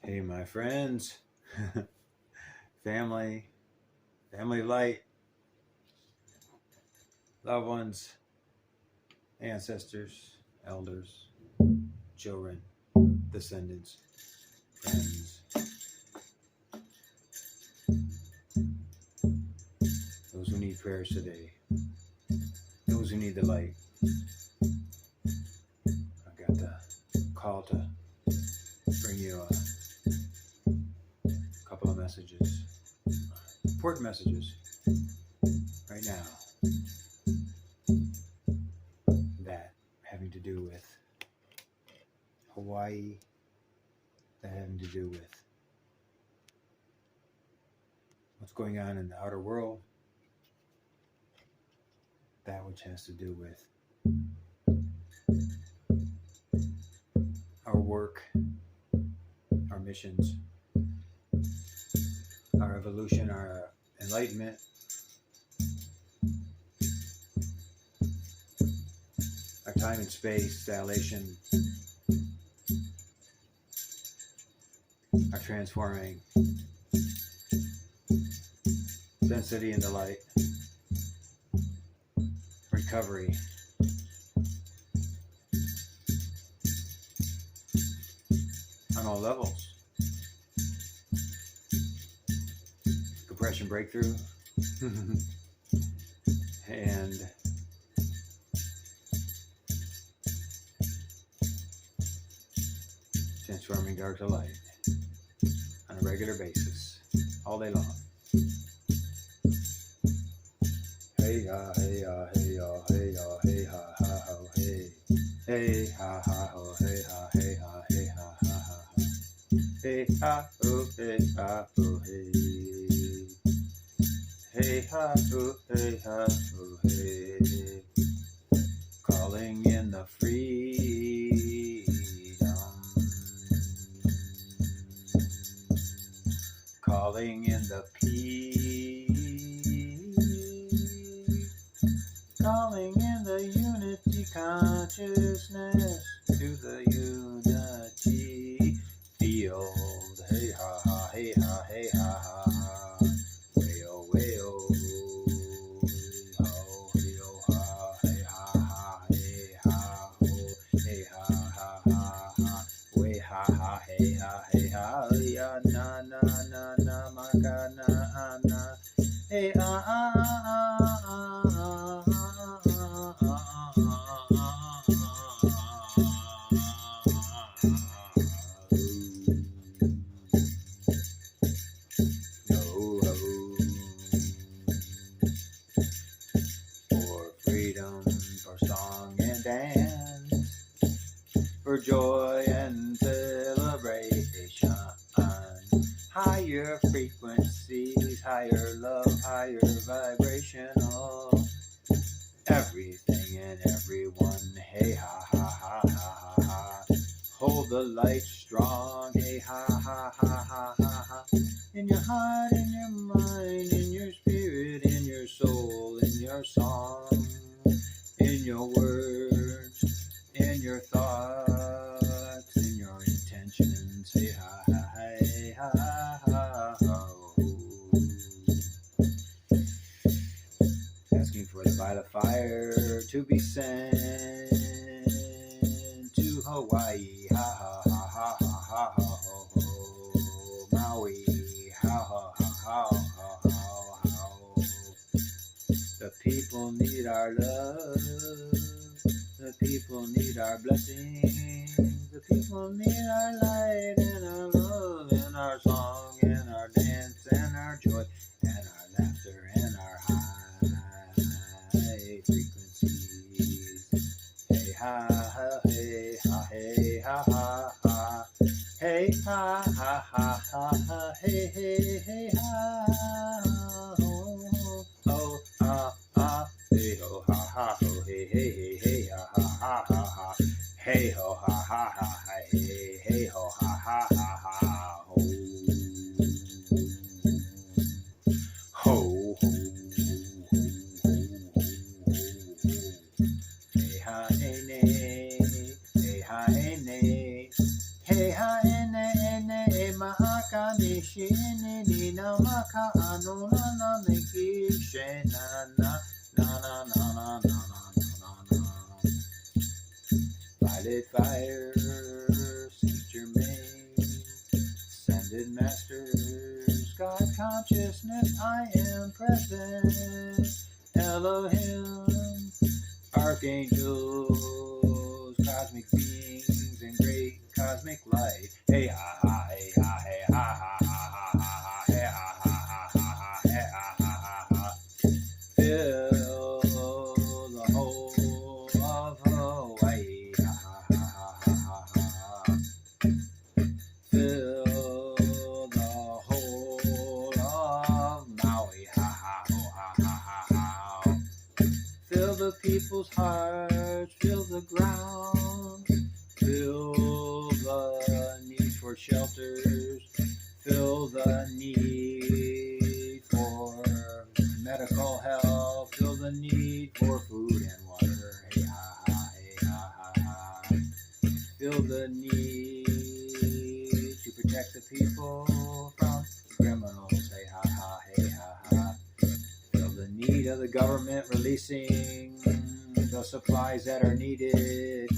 Hey, my friends, family, family light, loved ones, ancestors, elders, children, descendants, friends, those who need prayers today, those who need the light. I got the call to bring you a couple of messages, important messages right now that having to do with Hawaii, that having to do with what's going on in the outer world, that which has to do with our work, our missions, our evolution, our enlightenment, our time and space dilation, our transforming density into light, recovery, on all levels, compression breakthrough, and transforming dark to light on a regular basis, all day long. Hey ha, hey ha, hey ha, hey ha, hey ha, ha ho, hey. Hey ha ha ho, hey ha, hey ha, hey ha, ha ha ha. Hey ha ho, hey ha ho, hey. Hey ha ho, hey ha ho, hey. Calling in the freedom. Calling in the peace. Calling in the unity consciousness to the unity field. Hey ha ha, hey ha, hey ha ha. Way oh, ho, hey oh ha, hey ha, hey ha, ho, hey ha, ha. Way ha, hey ha, ya na ma ka na. Hey for freedom, for song and dance, for joy and celebration, higher frequencies, higher love, higher vibrational, everything and everyone. Hey ha ha ha ha ha ha. Hold the light strong. Hey ha ha ha ha ha ha. In your heart, in your mind, in your spirit, in your soul, in your song, in your words, in your thoughts, in your intentions. Hey ha ha hey ha ha ho. Asking for the violet fire to be sent to Hawaii. Ha ha ha ha ha ha ho ho. Maui. Ha ha ha ha ha ha ha. The people need our love. The people need our blessings. The people need our light and our love and our song and our dance and our joy and our laughter and our high frequencies. Hey ha ha, hey ha, hey ha ha ha. Hey ha ha ha ha ha, hey hey hey ha. Oh ah ah, hey ho ha ha ho, hey hey hey hey ha ha ha ha. Hey ho ha ha ha, hey hey ho ha ha ha ha ho. Ho ho. Hey ha hey nay, hey ha hey nay, hey ha hey nay, Shinini Namaka Anuna Niki Shenana Na na na na na na na na. Lighted fire, Saint Germain, ascended masters, God consciousness, I am present, Elohim, archangels, cosmic beings, and great cosmic light. Hey ha ha, hey ha, hey ha ha ha ha ha, hey ha ha ha ha, hey ha ha ha. Fill the whole of Hawaii. Ha ha ha ha ha ha. Fill the whole of Maui. Ha ha ho ha ha ha ha. Fill the people's hearts. Fill the ground. Fill the need for shelters. Fill the need for medical help. Fill the need for food and water. Hey ha ha, hey ha ha ha. Fill the need to protect the people from criminals. Hey ha ha, hey ha ha. Fill the need of the government releasing the supplies that are needed.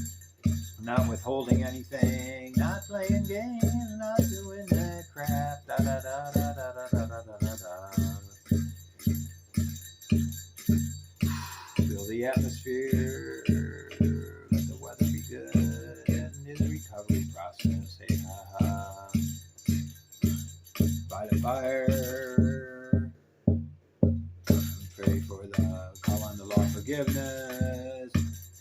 Not withholding anything, not playing games, not doing that crap. Da da da da da da da da da da. Fill the atmosphere, let the weather be good, and in the recovery process, hey ha ha. By the fire, pray for the call on the law of forgiveness.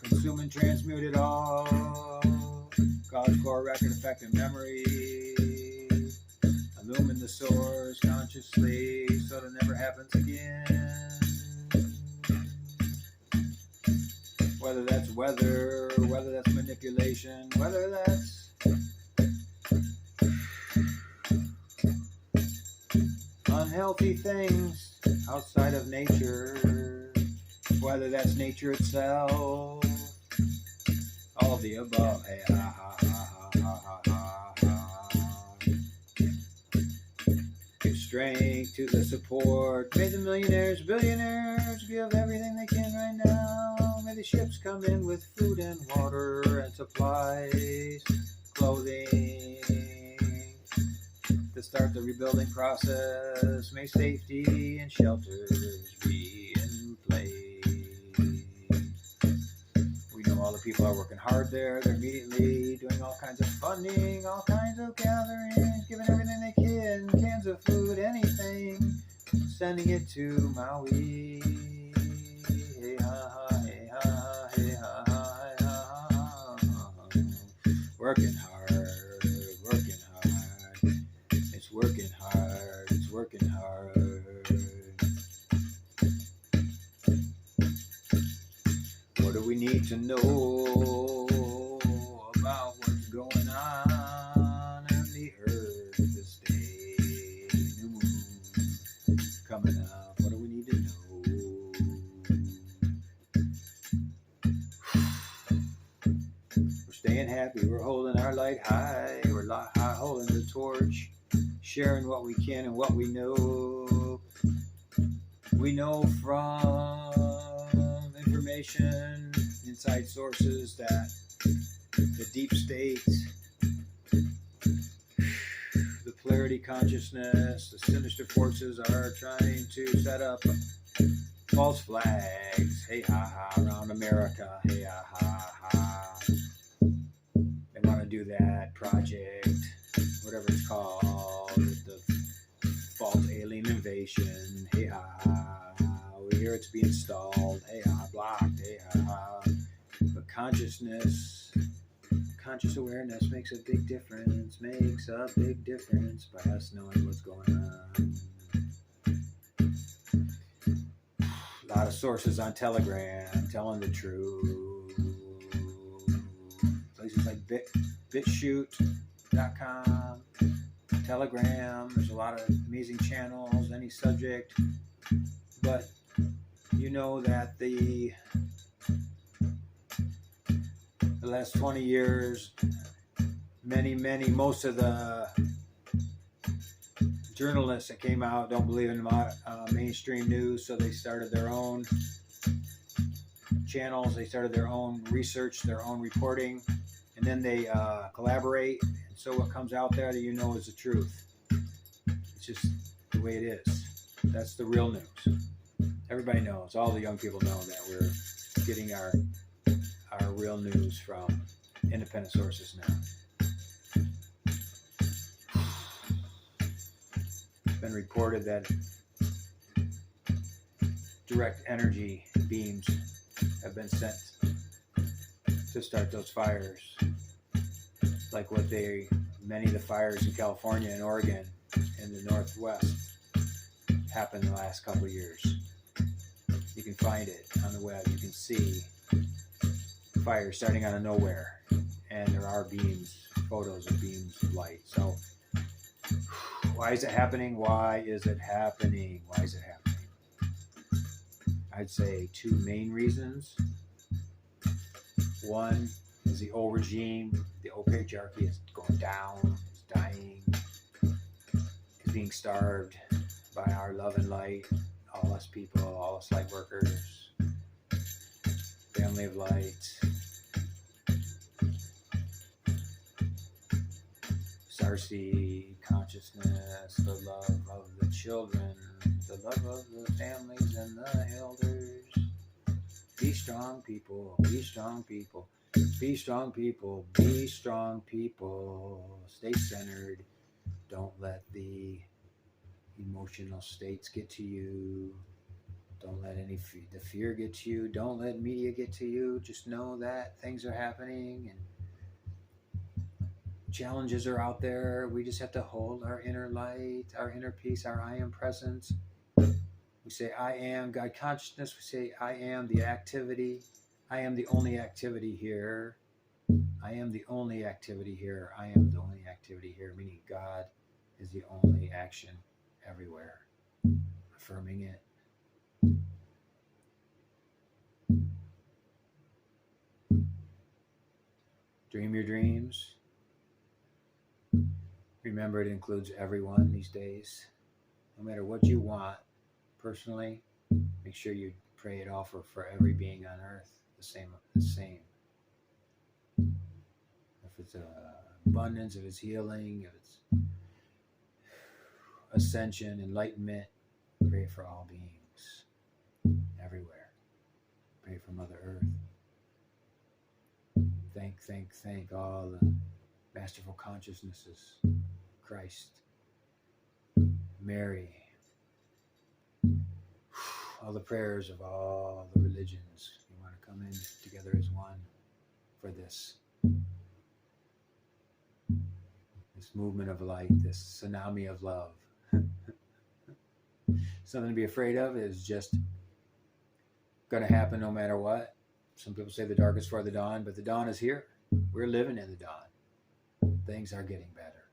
Consume and transmute it all. Cause core record effect and memory. Illumine the source consciously so that it never happens again. Whether that's weather, whether that's manipulation, whether that's unhealthy things outside of nature, whether that's nature itself, all of the above. Hey ha ha ha ha ha ha ha. Give strength to the support. May the millionaires, billionaires give everything they can right now. May the ships come in with food and water and supplies, clothing to start the rebuilding process. May safety and shelters be in place. We know all the people are working hard there. They're immediately doing all kinds of funding, all kinds of gatherings, giving everything they can, cans of food, anything, sending it to Maui. Hey ha ha, hey ha, hey ha, hey ha. Working hard, working hard. It's working hard, it's working hard. What do we need to know about what's going on the earth this day? New moon coming up. What do we need to know? We're staying happy. We're holding our light high. We're holding the torch, sharing what we can and what we know. We know from information, inside sources, that the deep state, the polarity consciousness, the sinister forces are trying to set up false flags, hey ha ha, around America, hey ha ha ha. They want to do that project, whatever it's called, the false alien invasion, hey ha ha. We hear it's being stalled, hey ha, blocked, hey ha. But consciousness, conscious awareness makes a big difference by us knowing what's going on. A lot of sources on Telegram telling the truth. Places like BitChute.com, Telegram, there's a lot of amazing channels, any subject. But you know that the last 20 years, most of the journalists that came out don't believe in mainstream news, so they started their own channels, they started their own research, their own reporting, and then they collaborate, and so what comes out there that you know is the truth. It's just the way it is. That's the real news. Everybody knows, all the young people know that we're getting our real news from independent sources now. It's been reported that direct energy beams have been sent to start those fires, like what many of the fires in California and Oregon in the Northwest happened in the last couple of years. You can find it on the web. You can see fires starting out of nowhere, and there are beams, photos of beams of light. So why is it happening? Why is it happening? Why is it happening? I'd say two main reasons. One is the old regime, the old patriarchy is going down, is dying, is being starved by our love and light, all us people, all us light workers, family of light. Sarsi consciousness, the love of the children, the love of the families and the elders. Be strong people, be strong people, be strong people, be strong people. Stay centered. Don't let the emotional states get to you. Don't let the fear get to you. Don't let media get to you. Just know that things are happening and challenges are out there. We just have to hold our inner light, our inner peace, our I am presence. We say, I am God consciousness. We say, I am the activity. I am the only activity here. I am the only activity here. I am the only activity here, meaning God is the only action everywhere. Affirming it. Dream your dreams. Remember, it includes everyone these days. No matter what you want, personally, make sure you pray it all for every being on earth, the same. If it's abundance, if it's healing, if it's ascension, enlightenment, pray for all beings, everywhere. Pray for Mother Earth. Thank all the masterful consciousnesses, Christ, Mary, all the prayers of all the religions. We want to come in together as one for this movement of light, this tsunami of love. Something to be afraid of is just going to happen no matter what. Some people say the dark is for the dawn, but the dawn is here. We're living in the dawn. Things are getting better.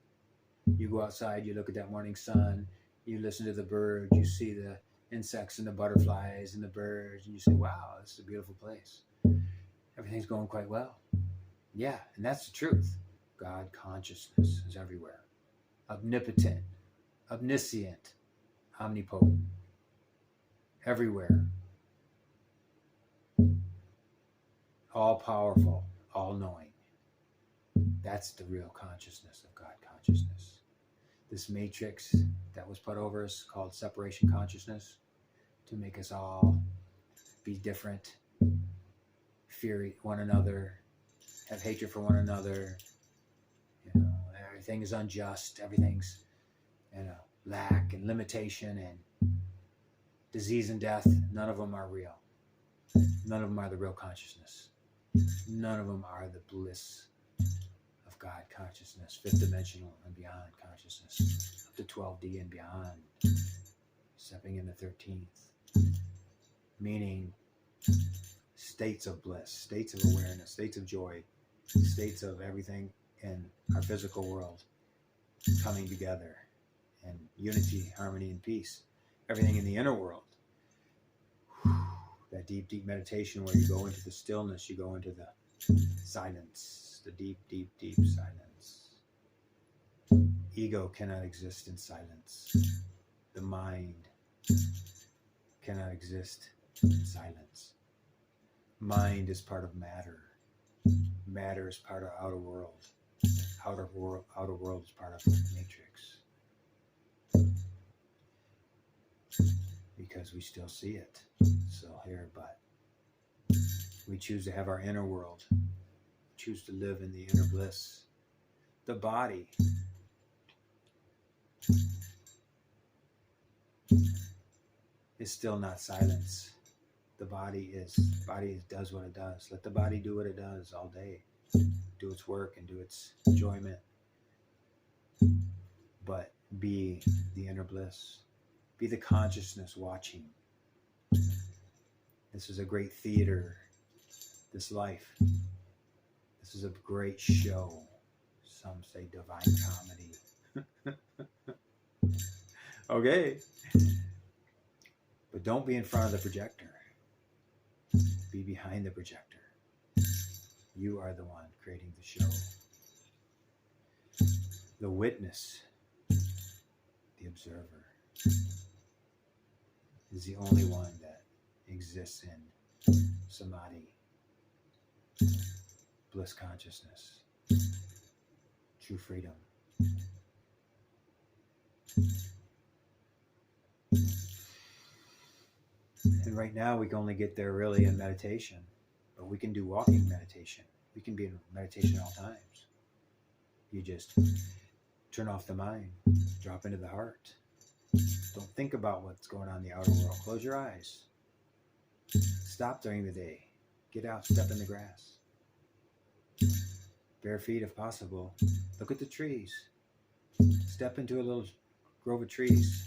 You go outside, you look at that morning sun, you listen to the birds, you see the insects and the butterflies and the birds, and you say, wow, this is a beautiful place. Everything's going quite well. Yeah, and that's the truth. God consciousness is everywhere. Omnipotent, omniscient, omnipotent. Everywhere. All powerful, all knowing. That's the real consciousness of God consciousness. This matrix that was put over us called separation consciousness to make us all be different, fear one another, have hatred for one another. You know, everything is unjust. Everything's, lack and limitation and disease and death. None of them are real. None of them are the real consciousness. None of them are the bliss of God consciousness, fifth dimensional and beyond consciousness, up to 12D and beyond, stepping into 13th, meaning states of bliss, states of awareness, states of joy, states of everything in our physical world coming together in unity, harmony, and peace. Everything in the inner world. That deep, deep meditation where you go into the stillness, you go into the silence, the deep, deep, deep silence. ego cannot exist in silence. The mind cannot exist in silence. Mind is part of matter. Matter is part of outer world. Outer world is part of the matrix. Because we still see it. Still here, but we choose to have our inner world. Choose to live in the inner bliss. The body is still not silence. The body does what it does. Let the body do what it does all day. Do its work and do its enjoyment. But be the inner bliss. Be the consciousness watching. This is a great theater. This life. This is a great show. Some say divine comedy. Okay. But don't be in front of the projector. Be behind the projector. You are the one creating the show. The witness, the observer, is the only one that exists in samadhi, bliss consciousness, true freedom. And right now we can only get there really in meditation, but we can do walking meditation. We can be in meditation at all times. You just turn off the mind, drop into the heart. Don't think about what's going on in the outer world. Close your eyes. Stop during the day. Get out, step in the grass. Bare feet if possible. Look at the trees. Step into a little grove of trees.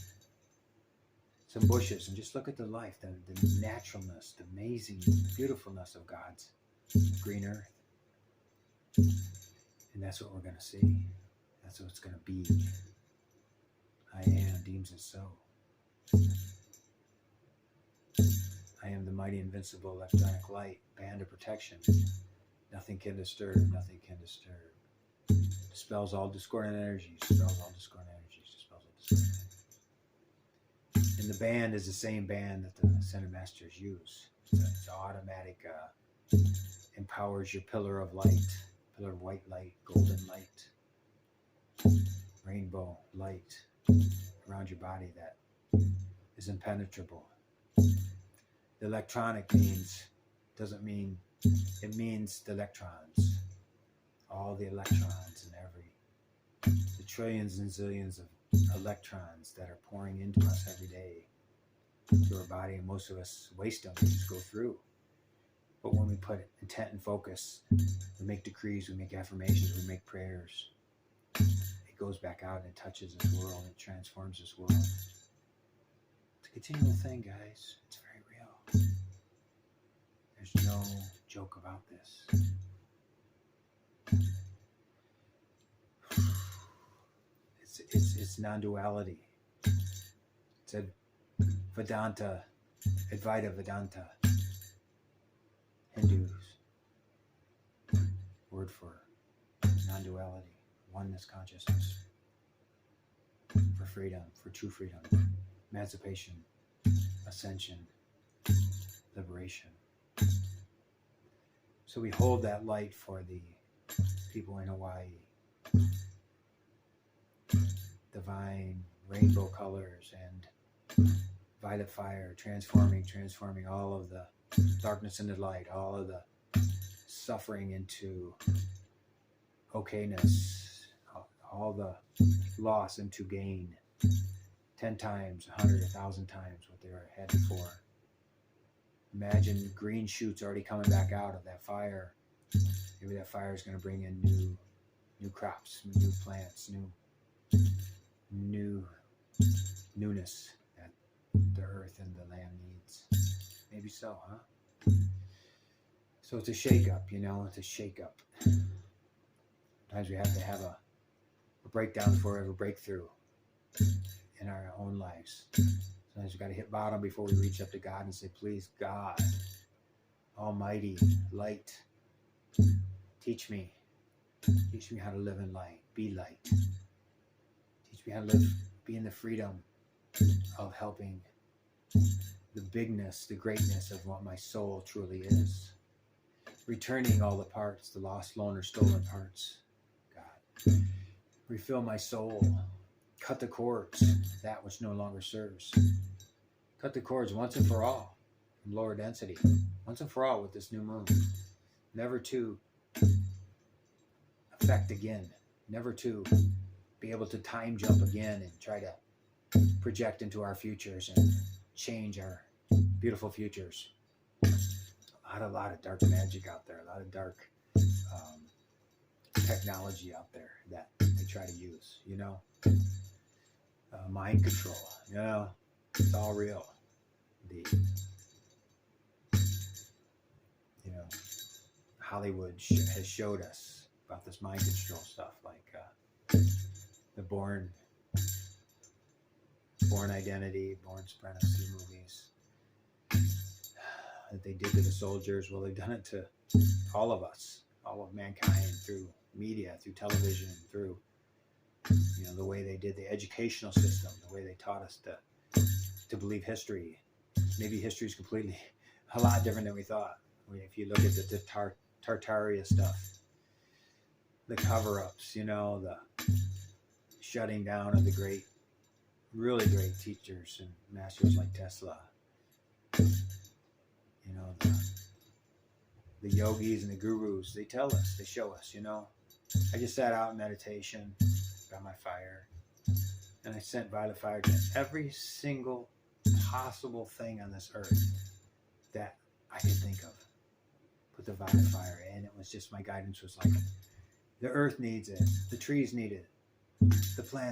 Some bushes, and just look at the life, the naturalness, the amazing beautifulness of God's green earth. And that's what we're going to see. That's what it's going to be. I am deems it so. I am the mighty invincible electronic light, band of protection. Nothing can disturb, nothing can disturb. Dispels all discordant energies, dispels all discordant energies, dispels all discordant energies. And the band is the same band that the Center Masters use. It's automatic, empowers your pillar of light, pillar of white light, golden light, rainbow light around your body that is impenetrable. The electronic doesn't mean, it means the electrons. All the electrons and the trillions and zillions of electrons that are pouring into us every day through our body, and most of us waste them. We just go through. But when we put intent and focus, we make decrees, we make affirmations, we make prayers, it goes back out and it touches this world, it transforms this world. It's a continual thing, guys. It's very real. There's no joke about this. It's non-duality. It's a Vedanta, Advaita Vedanta. Hindus, word for non-duality, oneness consciousness, for freedom, for true freedom, emancipation, ascension, liberation. So we hold that light for the people in Hawaii. Divine rainbow colors and violet fire, transforming all of the darkness into light, all of the suffering into okayness, all the loss into gain, 10 times, 100, 1,000 times what they had before. Imagine green shoots already coming back out of that fire. Maybe that fire is going to bring in new crops, new plants, newness that the earth and the land needs. Maybe so, huh? So it's a shake-up, it's a shake-up. Sometimes we have to have a breakdown before we have a breakthrough in our own lives. Sometimes we've got to hit bottom before we reach up to God and say, please, God, Almighty, light, teach me how to live in light, be light. Teach me how to live, be in the freedom of helping the bigness, the greatness of what my soul truly is. Returning all the parts, the lost, lone, or stolen parts. God. Refill my soul. Cut the cords, that which no longer serves. Cut the cords once and for all from lower density. Once and for all with this new moon. Never to affect again. Never to be able to time jump again and try to project into our futures and change our beautiful futures. A lot of dark magic out there. A lot of dark technology out there that they try to use, you know. Mind control, you know. It's all real. Hollywood has showed us about this mind control stuff, like the Born Identity, Born Supremacy movies that they did to the soldiers. Well, they've done it to all of us, all of mankind, through media, through television, through the way they did the educational system, the way they taught us to believe history. Maybe history is completely a lot different than we thought. I mean, if you look at the Tartaria stuff, the cover-ups, the shutting down of the really great teachers and masters like Tesla, the yogis and the gurus, they tell us, they show us, I just sat out in meditation by my fire, and I sent violet fire to every single possible thing on this earth that I could think of. Put the violet fire in. It was just, my guidance was like, the earth needs it, the trees need it, the plants